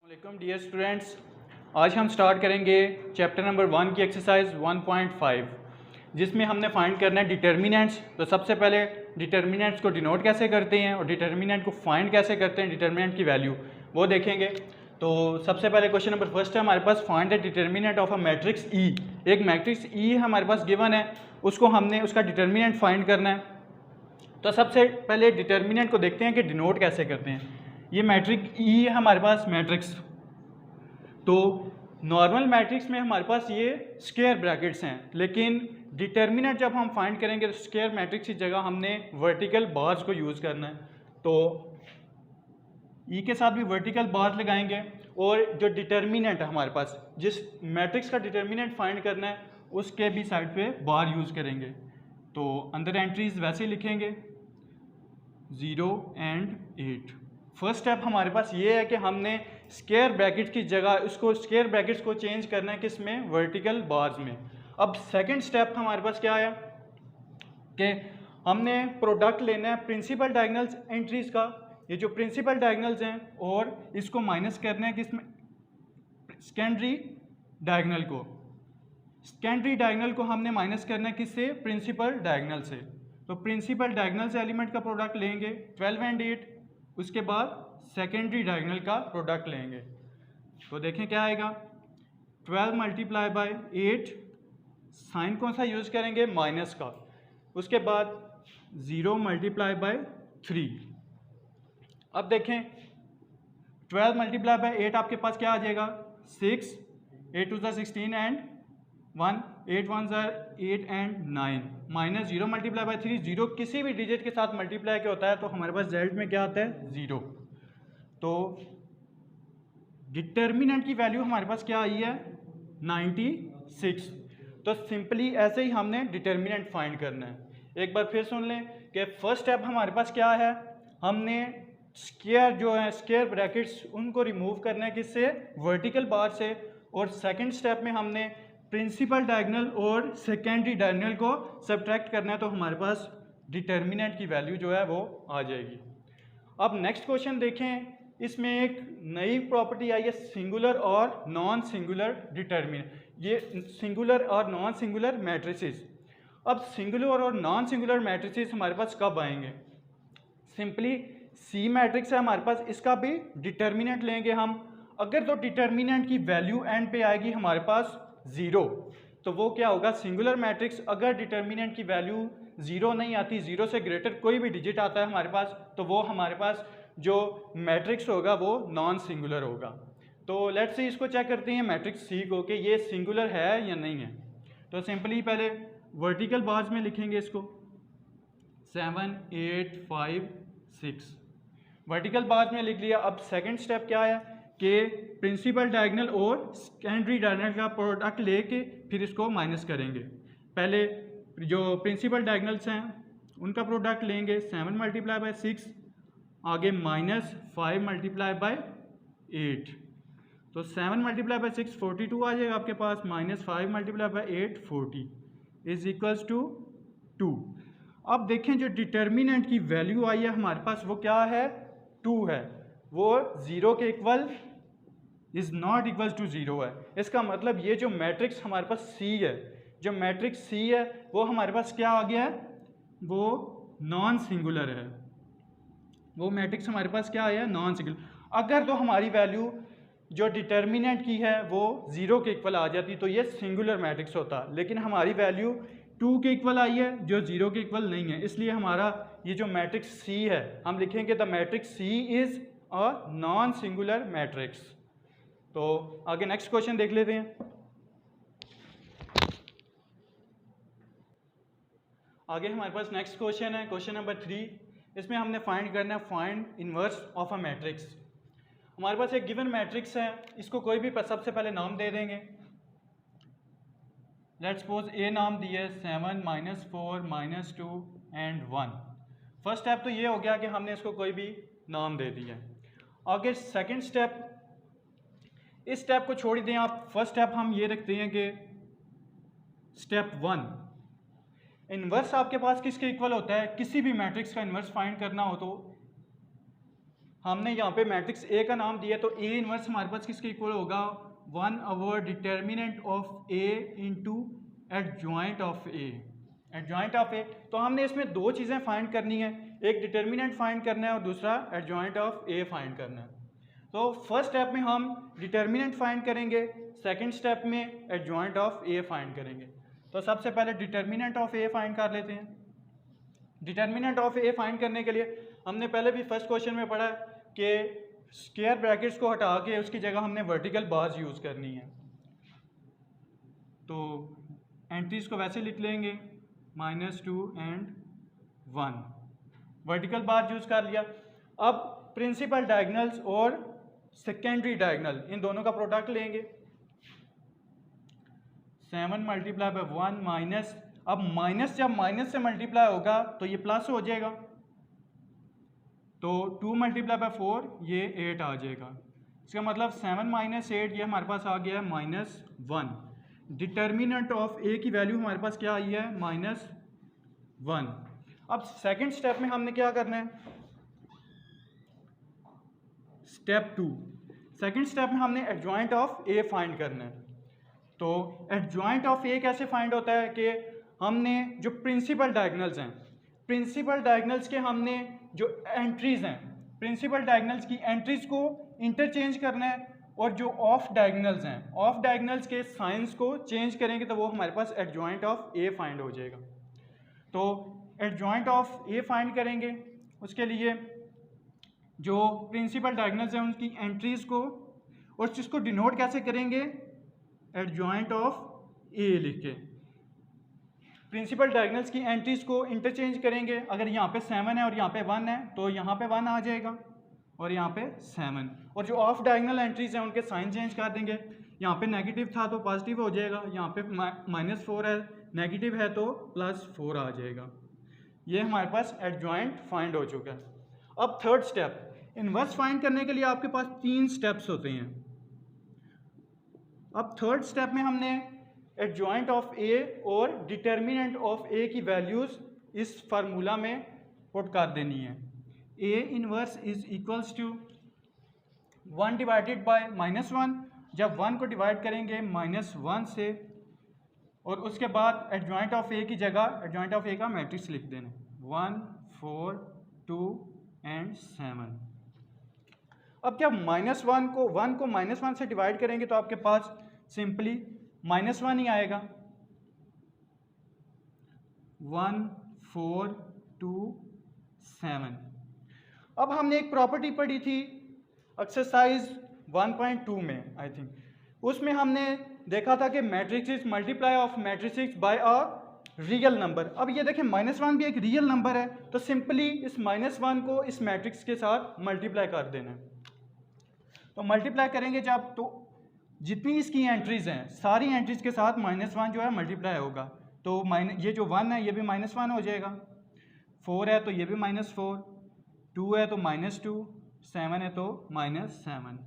वालेकुम dear students, आज हम स्टार्ट करेंगे चैप्टर नंबर 1 की एक्सरसाइज 1.5 जिसमें हमने फाइंड करना है डिटर्मिनेंट्स। तो सबसे पहले डिटर्मिनेंट्स को डिनोट कैसे करते हैं और डिटर्मिनेंट को फाइंड कैसे करते हैं, डिटर्मिनेंट की वैल्यू वो देखेंगे। तो सबसे पहले क्वेश्चन नंबर फर्स्ट है हमारे पास, find the determinant of a matrix E. एक मैट्रिक्स ई हमारे पास गिवन है, उसको हमने उसका डिटर्मिनेंट फाइंड करना है। तो सबसे पहले डिटर्मिनेंट को देखते हैं कि डिनोट कैसे करते हैं। ये मैट्रिक्स ई है हमारे पास मैट्रिक्स। तो नॉर्मल मैट्रिक्स में हमारे पास ये स्क्वायर ब्रैकेट्स हैं, लेकिन डिटर्मिनेंट जब हम फाइंड करेंगे तो स्क्वायर मैट्रिक्स की जगह हमने वर्टिकल बार्स को यूज़ करना है। तो ई के साथ भी वर्टिकल बार लगाएंगे और जो डिटर्मिनेंट है हमारे पास, जिस मैट्रिक्स का डिटर्मिनेंट फाइंड करना है उसके भी साइड पे बार यूज़ करेंगे। तो अंदर एंट्रीज वैसे ही लिखेंगे 0 एंड 8। फर्स्ट स्टेप हमारे पास ये है कि हमने स्क्वायर ब्रैकेट की जगह उसको स्क्वायर ब्रैकेट्स को चेंज करना है किस में, वर्टिकल बार्स में। अब सेकंड स्टेप हमारे पास क्या आया कि हमने प्रोडक्ट लेना है प्रिंसिपल डायगोनल्स एंट्रीज का, ये जो प्रिंसिपल डायगोनल्स हैं, और इसको माइनस करना है किसमें, सेकेंडरी डायगोनल को। सेकेंडरी डायगोनल को हमने माइनस करना है किससे, प्रिंसिपल डायगोनल से। तो प्रिंसिपल डायगोनल से एलिमेंट का प्रोडक्ट लेंगे 12 एंड 8, उसके बाद सेकेंडरी डायगोनल का प्रोडक्ट लेंगे। तो देखें क्या आएगा, 12 मल्टीप्लाई बाय 8, साइन कौन सा यूज़ करेंगे, माइनस का। उसके बाद 0 मल्टीप्लाई बाय 3। अब देखें 12 मल्टीप्लाई बाय 8 आपके पास क्या आ जाएगा, 6, 8 2 16 and 1, 8 1 8 and 9, minus 0 multiply by 3। 0 किसी भी डिजिट के साथ मल्टीप्लाई क्या होता है, तो हमारे पास रिजल्ट में क्या आता है, 0। तो डिटर्मिनेंट की वैल्यू हमारे पास क्या आई है, 96। तो सिंपली ऐसे ही हमने डिटर्मिनेंट फाइंड करना है। एक बार फिर सुन लें कि फर्स्ट स्टेप हमारे पास क्या है, हमने स्क्वायर जो है स्क्वायर ब्रैकेट्स उनको रिमूव करना है किससे, वर्टिकल बार से। और सेकंड स्टेप में हमने प्रिंसिपल डायगोनल और सेकेंडरी डायगोनल को सब्ट्रैक्ट करना है, तो हमारे पास डिटर्मिनेंट की वैल्यू जो है वो आ जाएगी। अब नेक्स्ट क्वेश्चन देखें, इसमें एक नई प्रॉपर्टी आई है, सिंगुलर और नॉन सिंगुलर डिटर्मिनेंट, ये सिंगुलर और नॉन सिंगुलर मैट्रिसेस। अब सिंगुलर और नॉन सिंगुलर मैट्रिसेस हमारे पास कब आएंगे, सिंपली सी मैट्रिक्स है हमारे पास, इसका भी डिटर्मिनेंट लेंगे हम। अगर तो डिटर्मिनेंट की वैल्यू एंड पे आएगी हमारे पास 0, तो वो क्या होगा, सिंगुलर मैट्रिक्स। अगर डिटर्मिनेंट की वैल्यू 0 नहीं आती, 0 से ग्रेटर कोई भी डिजिट आता है हमारे पास, तो वो हमारे पास जो मैट्रिक्स होगा वो नॉन सिंगुलर होगा। तो लेट्स से इसको चेक करते हैं मैट्रिक्स सी को कि ये सिंगुलर है या नहीं है। तो सिंपली पहले वर्टिकल बार्स में लिखेंगे इसको 7 8 5 6, वर्टिकल बार्स में लिख लिया। अब सेकंड स्टेप क्या है कि प्रिंसिपल डायगोनल और सेकेंडरी डायगोनल का प्रोडक्ट लेके फिर इसको माइनस करेंगे। पहले जो प्रिंसिपल डायगोनल्स हैं उनका प्रोडक्ट लेंगे, 7 मल्टीप्लाई बाय 6, आगे माइनस 5 मल्टीप्लाई बाय 8। तो 7 मल्टीप्लाई बाय 6 42 आ जाएगा आपके पास, minus 5 multiply by 8 40 is equals to 2। अब देखें जो डिटर्मिनेंट की वैल्यू आई है हमारे पास वो क्या है, 2 है, वो 0 के equal is not equal to 0 है। इसका मतलब ये जो मैट्रिक्स हमारे पास सी है, जो मैट्रिक्स सी है वो हमारे पास क्या आ गया है, वो नॉन सिंगुलर है। वो मैट्रिक्स हमारे पास क्या आया, नॉन सिंगुलर। अगर तो हमारी वैल्यू जो डिटर्मिनेंट की है वो 0 के इक्वल आ जाती तो ये सिंगुलर मैट्रिक्स होता, लेकिन हमारी वैल्यू 2 के इक्वल आई है जो 0 के इक्वल नहीं है, इसलिए हमारा ये जो मैट्रिक्स सी है हम लिखेंगे the matrix C is a non singular matrix. तो आगे नेक्स्ट क्वेश्चन देख लेते हैं। आगे हमारे पास नेक्स्ट क्वेश्चन है, क्वेश्चन नंबर 3। इसमें हमने फाइंड करना है find inverse of a matrix. हमारे पास एक गिवन मैट्रिक्स है, इसको कोई भी सबसे पहले नाम दे देंगे। लेट्स सपोज ए नाम दिया 7 -4 -2 एंड 1। फर्स्ट स्टेप तो ये हो गया कि हमने इसको कोई भी नाम दे दिया। आगे सेकंड स्टेप, इस स्टेप को छोड़ दें आप, फर्स्ट स्टेप हम ये रखते हैं कि स्टेप 1, इनवर्स आपके पास किसके इक्वल होता है, किसी भी मैट्रिक्स का इनवर्स फाइंड करना हो तो हमने यहाँ पे मैट्रिक्स ए का नाम दिया, तो ए इनवर्स हमारे पास किसके इक्वल होगा, 1/, determinant of A into adjoint of A, adjoint of A. तो हमने इसमें दो चीज़ें फाइंड करनी है, एक डिटर्मिनेंट फाइंड करना है और दूसरा एडजॉइंट ऑफ ए फाइंड करना है। तो फर्स्ट स्टेप में हम डिटर्मिनेंट फाइंड करेंगे, सेकंड स्टेप में एडजॉइंट ऑफ ए फाइंड करेंगे। तो सबसे पहले डिटर्मिनेंट ऑफ ए फाइंड कर लेते हैं। डिटर्मिनेंट ऑफ ए फाइंड करने के लिए हमने पहले भी फर्स्ट क्वेश्चन में पढ़ा कि स्क्वायर ब्रैकेट्स को हटा के उसकी जगह हमने वर्टिकल बार्स यूज़ करनी है। तो एंट्रीज को वैसे लिख लेंगे -2 and 1, वर्टिकल बार यूज़ कर लिया। अब प्रिंसिपल डायगोनल्स और सेकेंडरी डायगोनल इन दोनों का प्रोडक्ट लेंगे। 7 मल्टीप्लाई बाय 1 माइनस, अब माइनस जब माइनस से मल्टीप्लाई होगा तो ये प्लस हो जाएगा, तो 2 मल्टीप्लाई बाय 4 ये 8 आ जाएगा। इसका मतलब 7 - 8 ये हमारे पास आ गया है -1। डिटर्मिनेंट ऑफ ए की वैल्यू हमारे पास क्या आई है, -1। अब सेकंड स्टेप में हमने क्या करना है, स्टेप 2, सेकंड स्टेप में हमने एडजॉइंट ऑफ ए फाइंड करना है। तो एडजॉइंट ऑफ ए कैसे फाइंड होता है कि हमने जो प्रिंसिपल डायगोनल्स हैं, प्रिंसिपल डायगोनल्स के हमने जो एंट्रीज हैं, प्रिंसिपल डायगोनल्स की एंट्रीज को इंटरचेंज करना है, और जो ऑफ डायगोनल्स हैं, ऑफ डायगोनल्स के साइंस को चेंज करेंगे तो वो हमारे पास एडजॉइंट ऑफ ए फाइंड हो जाएगा। तो एडजॉइंट ऑफ ए फाइंड करेंगे, उसके लिए जो प्रिंसिपल डायगोनल्स हैं उनकी एंट्रीज को, और जिसको डिनोट कैसे करेंगे, एडजॉइंट ऑफ ए लिख के प्रिंसिपल डायगोनल्स की एंट्रीज को इंटरचेंज करेंगे। अगर यहाँ पे 7 है और यहाँ पे 1 है तो यहाँ पे 1 आ जाएगा और यहाँ पे 7, और जो ऑफ डायगोनल एंट्रीज हैं उनके साइन चेंज कर देंगे। यहाँ पे नेगेटिव था तो पॉजिटिव हो जाएगा, यहाँ पे -4 है, नेगेटिव है तो +4 आ जाएगा। ये हमारे पास एडजॉइंट फाइंड हो चुका है। अब थर्ड स्टेप, इनवर्स फाइंड करने के लिए आपके पास 3 स्टेप्स होते हैं। अब थर्ड स्टेप में हमने एडजॉइंट ऑफ ए और डिटर्मिनेंट ऑफ ए की वैल्यूज़ इस फार्मूला में पुट कर देनी है। A inverse is equals to 1 divided by -1, जब 1 को डिवाइड करेंगे -1 से, और उसके बाद एडजॉइंट ऑफ ए की जगह एडजॉइंट ऑफ ए का मैट्रिक्स लिख देना, 1 4 2 and 7। अब जब -1 को -1 से डिवाइड करेंगे तो आपके पास सिंपली -1 ही आएगा। 1 4 2 7। अब हमने एक प्रॉपर्टी पढ़ी थी एक्सरसाइज 1.2 में, आई थिंक, उसमें हमने देखा था कि matrix multiply of matrix bye a real number. अब ये देखें -1 भी एक रियल नंबर है, तो सिंपली इस -1 को इस मैट्रिक्स के साथ मल्टीप्लाई कर देना है। तो मल्टीप्लाई करेंगे जब, तो जितनी इसकी एंट्रीज हैं सारी एंट्रीज के साथ -1 जो है मल्टीप्लाई होगा, तो ये जो 1 है ये भी -1 हो जाएगा, 4 है तो ये भी -4, 2 है तो -2, 7 है तो -7।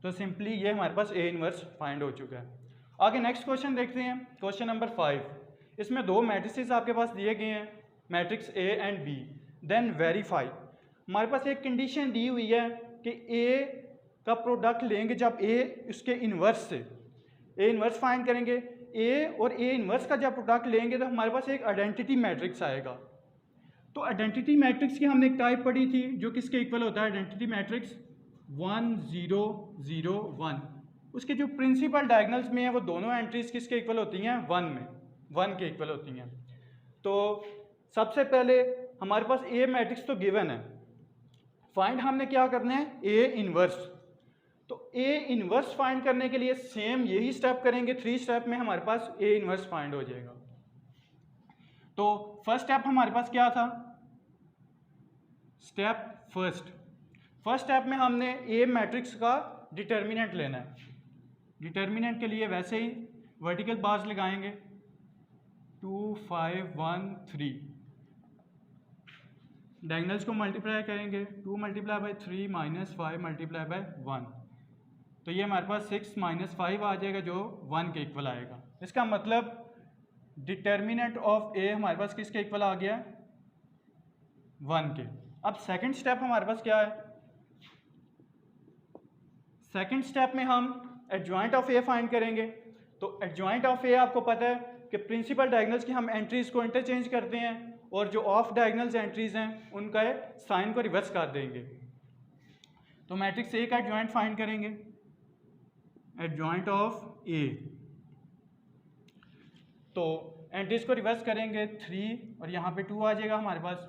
तो सिंपली ये हमारे पास ए इनवर्स फाइंड हो चुका है। आगे नेक्स्ट क्वेश्चन देखते हैं, क्वेश्चन नंबर 5। इसमें 2 मैट्रिसेस आपके पास दिए गए हैं, matrix A and B, then verify. हमारे पास एक कंडीशन दी हुई है कि ए का प्रोडक्ट लेंगे जब ए उसके इन्वर्स से, ए इन्वर्स फाइंड करेंगे, ए और ए इन्वर्स का जब प्रोडक्ट लेंगे तो हमारे पास एक आइडेंटिटी मैट्रिक्स आएगा। तो आइडेंटिटी मैट्रिक्स की हमने एक टाइप पढ़ी थी जो किसके इक्वल होता है, आइडेंटिटी मैट्रिक्स 1 0 0 1। उसके जो प्रिंसिपल डायगोनल्स में है वो दोनों एंट्रीज किसके इक्वल होती हैं, 1 में, 1 के इक्वल होती हैं। तो सबसे पहले हमारे पास ए मैट्रिक्स तो गिवन है, फाइंड हमने क्या करना है, ए इन्वर्स। तो ए इन्वर्स फाइंड करने के लिए सेम यही स्टेप करेंगे, 3 स्टेप में हमारे पास ए इन्वर्स फाइंड हो जाएगा। तो फर्स्ट स्टेप हमारे पास क्या था, स्टेप फर्स्ट स्टेप में हमने ए मैट्रिक्स का डिटर्मिनेंट लेना है। डिटर्मिनेंट के लिए वैसे ही वर्टिकल बार्स लगाएंगे, 2 5 1 3, डायगोनल्स को मल्टीप्लाई करेंगे, 2 मल्टीप्लाई बाय 3 -5 मल्टीप्लाई बाय 1, तो ये हमारे पास 6 - 5 आ जाएगा जो 1 के इक्वल आएगा। इसका मतलब डिटर्मिनेंट ऑफ ए हमारे पास किसके इक्वल आ गया, 1 के। अब सेकंड स्टेप हमारे पास क्या है, सेकंड स्टेप में हम एडजॉइंट ऑफ ए फाइंड करेंगे। तो एडजॉइंट ऑफ ए आपको पता है कि प्रिंसिपल डायगोनल्स की हम एंट्रीज को इंटरचेंज करते हैं और जो ऑफ डायगोनल्स एंट्रीज हैं उनका साइन को रिवर्स कर देंगे। तो मैट्रिक्स ए का एडजॉइंट फाइंड करेंगे, एडजॉइंट ऑफ ए। तो एंट्रीज को रिवर्स करेंगे 3 और यहाँ पे 2 आ जाएगा हमारे पास,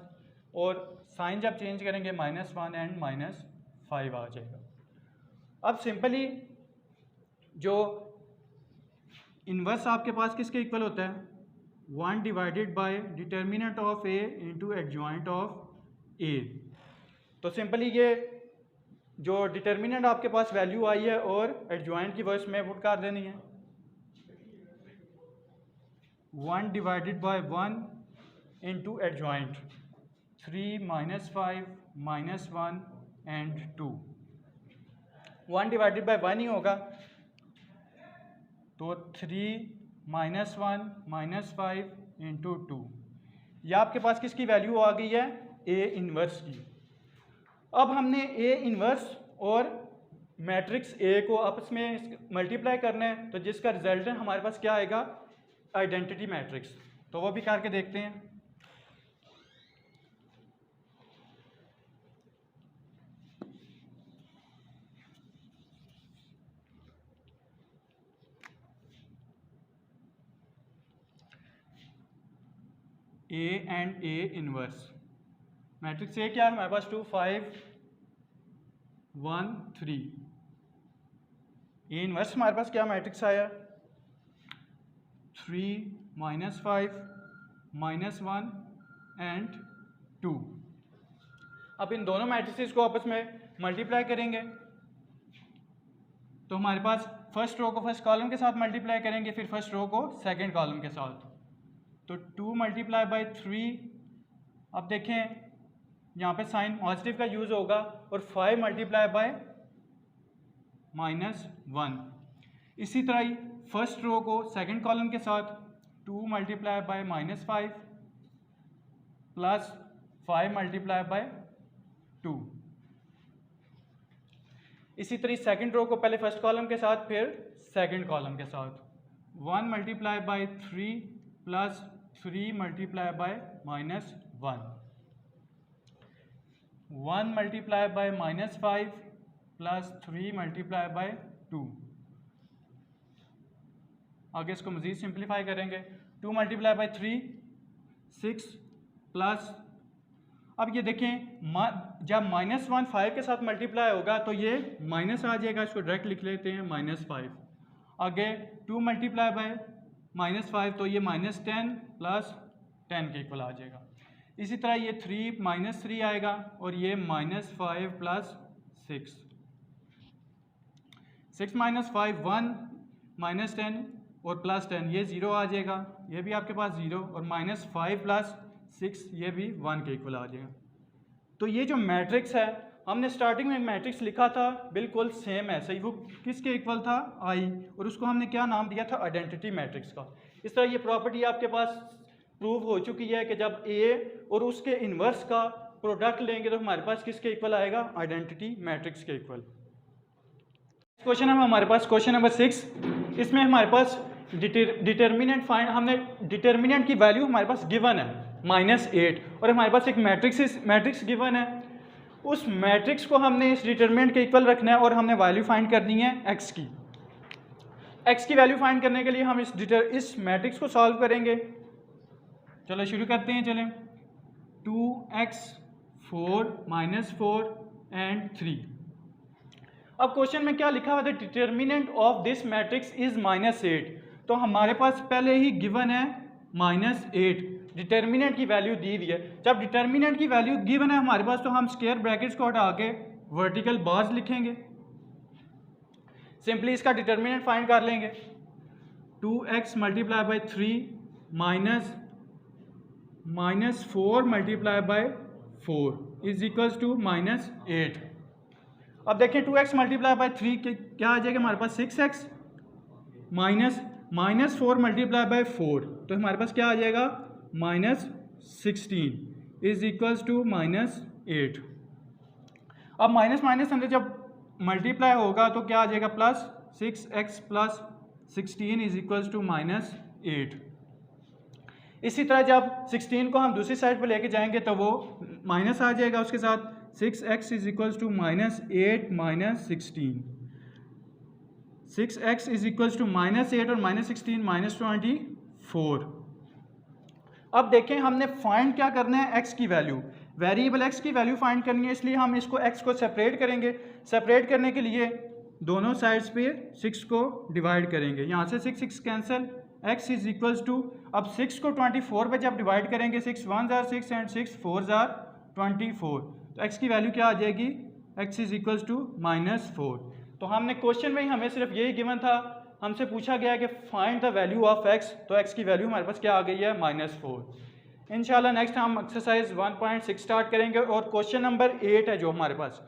और साइन जब चेंज करेंगे -1 एंड -5 आ जाएगा। अब सिंपली जो इन्वर्स आपके पास किसके इक्वल होता है, 1 divided by determinant of A into adjoint of A. तो सिंपली ये जो डिटर्मिनेंट आपके पास वैल्यू आई है और एडजॉइंट की वर्स में पुट कर देनी है, 1 divided by 1 into adjoint 3 -5 -1 and 2। 1 divided by 1 ही होगा, तो 3 -1 -5 इंटू 2। यह आपके पास किसकी वैल्यू आ गई है, ए इन्वर्स की। अब हमने ए इन्वर्स और मैट्रिक्स ए को आपस में मल्टीप्लाई करना है, तो जिसका रिजल्टेंट हमारे पास क्या आएगा, आइडेंटिटी मैट्रिक्स। तो वो भी करके देखते हैं। A and A inverse matrix A क्या है हमारे पास, 2 5 1 3। ए इन्वर्स हमारे पास क्या मैट्रिक्स आया, 3 -5 -1 एंड 2। अब इन दोनों मैट्रिसेस को आपस में मल्टीप्लाई करेंगे, तो हमारे पास फर्स्ट रो को फर्स्ट कॉलम के साथ मल्टीप्लाई करेंगे, फिर फर्स्ट रो को सेकंड कॉलम के साथ। तो 2 × 3। अब देखें यहाँ पे साइन पॉजिटिव का यूज़ होगा, और 5 × -1। इसी तरह ही फर्स्ट रो को सेकंड कॉलम के साथ 2 × -5 प्लस 5 × 2। इसी तरह सेकंड रो को पहले फर्स्ट कॉलम के साथ फिर सेकंड कॉलम के साथ 1 × 3 प्लस 3 × -1 1 × -5 प्लस 3 × 2। आगे इसको मज़ीद सिंप्लीफाई करेंगे, 2 × 3 6 प्लस, अब ये देखें जब -1 5 के साथ मल्टीप्लाई होगा तो ये माइनस आ जाएगा, इसको डायरेक्ट लिख लेते हैं -5। आगे 2 × -5 तो ये -10 प्लस 10 के इक्वल आ जाएगा। इसी तरह ये 3 -3 आएगा, और ये -5 प्लस 6 6 - 5 1 -10 और प्लस 10 ये 0 आ जाएगा, ये भी आपके पास 0, और -5 प्लस 6 ये भी 1 के इक्वल आ जाएगा। तो ये जो मैट्रिक्स है, हमने स्टार्टिंग में मैट्रिक्स लिखा था बिल्कुल सेम ऐसे ही, वो किसके इक्वल था, आई, और उसको हमने क्या नाम दिया था, आइडेंटिटी मैट्रिक्स का। इस तरह ये प्रॉपर्टी आपके पास प्रूव हो चुकी है कि जब ए और उसके इन्वर्स का प्रोडक्ट लेंगे तो हमारे पास किसके इक्वल आएगा, आइडेंटिटी मैट्रिक्स के इक्वल। क्वेश्चन है हमारे पास क्वेश्चन नंबर 6। इसमें हमारे पास डिटर्मिनेंट फाइंड, हमने डिटर्मिनेंट की वैल्यू हमारे पास गिवन है -8, और हमारे पास एक मैट्रिक्स गिवन है। उस मैट्रिक्स को हमने इस डिटर्मिनेंट के इक्वल रखना है, और हमने वैल्यू फाइंड करनी है एक्स की। एक्स की वैल्यू फाइंड करने के लिए हम इस मैट्रिक्स को सॉल्व करेंगे। चलो शुरू करते हैं। चलें, 2x 4 -4 एंड 3। अब क्वेश्चन में क्या लिखा हुआ था, determinant of this matrix is -8। तो हमारे पास पहले ही गिवन है -8, डिटर्मिनेंट की वैल्यू दी हुई है। जब डिटर्मिनेंट की वैल्यू गिवन है हमारे पास, तो हम स्क्वायर ब्रैकेट्स को हटा के वर्टिकल बार्स लिखेंगे, सिंपली इसका डिटर्मिनेंट फाइंड कर लेंगे। 2x × 3 -4 × 4 is equals to -8। अब देखें 2x × 3 क्या आ जाएगा हमारे पास, 6x -4 × 4, तो हमारे पास क्या आ जाएगा, -16 इज इक्वल्स टू -8। अब माइनस माइनस अंदर जब मल्टीप्लाई होगा तो क्या आ जाएगा plus 6x plus 16 is equals to minus 8। इसी तरह जब 16 को हम दूसरी साइड पर लेके जाएंगे तो वो माइनस आ जाएगा उसके साथ 6x is equals to minus 8 minus 16। 6x is equals to minus 8 और माइनस 16 माइनस 24। अब देखें हमने फाइंड क्या करना है, x की वैल्यू, वेरिएबल x की वैल्यू फाइंड करनी है, इसलिए हम इसको x को सेपरेट करेंगे। सेपरेट करने के लिए दोनों साइड्स पे 6 को डिवाइड करेंगे, यहाँ से 6 6 cancel, x is equals to, अब 6 को 24 पे जब डिवाइड करेंगे 6 1 जार 6 एंड 6 4 जार 24, तो x की वैल्यू क्या आ जाएगी, x is equals to minus 4। तो हमने क्वेश्चन में ही हमें सिर्फ यही गिवन था, हमसे पूछा गया कि find the value of x, तो x की वैल्यू हमारे पास क्या आ गई है, माइनस 4। इंशाल्लाह नेक्स्ट हम एक्सरसाइज 1.6 स्टार्ट करेंगे और क्वेश्चन नंबर 8 है जो हमारे पास।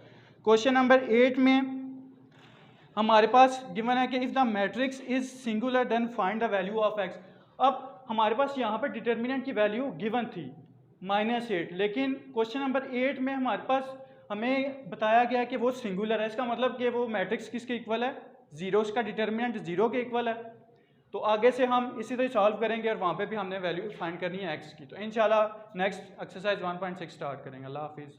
क्वेश्चन नंबर 8 में हमारे पास गिवन है कि if the matrix is singular then find the value of x। अब हमारे पास यहाँ पर डिटर्मिनेंट की वैल्यू गिवन थी -8, लेकिन क्वेश्चन नंबर 8 में हमारे पास हमें बताया गया कि वो सिंगुलर है, इसका मतलब कि वो मैट्रिक्स किसके इक्वल है, 0, उसका डिटर्मिनेंट 0 के इक्वल है। तो आगे से हम इसी तरह सॉल्व करेंगे और वहाँ पे भी हमने वैल्यू फाइंड करनी है x की। तो इंशाल्लाह नेक्स्ट एक्सरसाइज 1.6 स्टार्ट करेंगे। अल्लाह हाफिज़।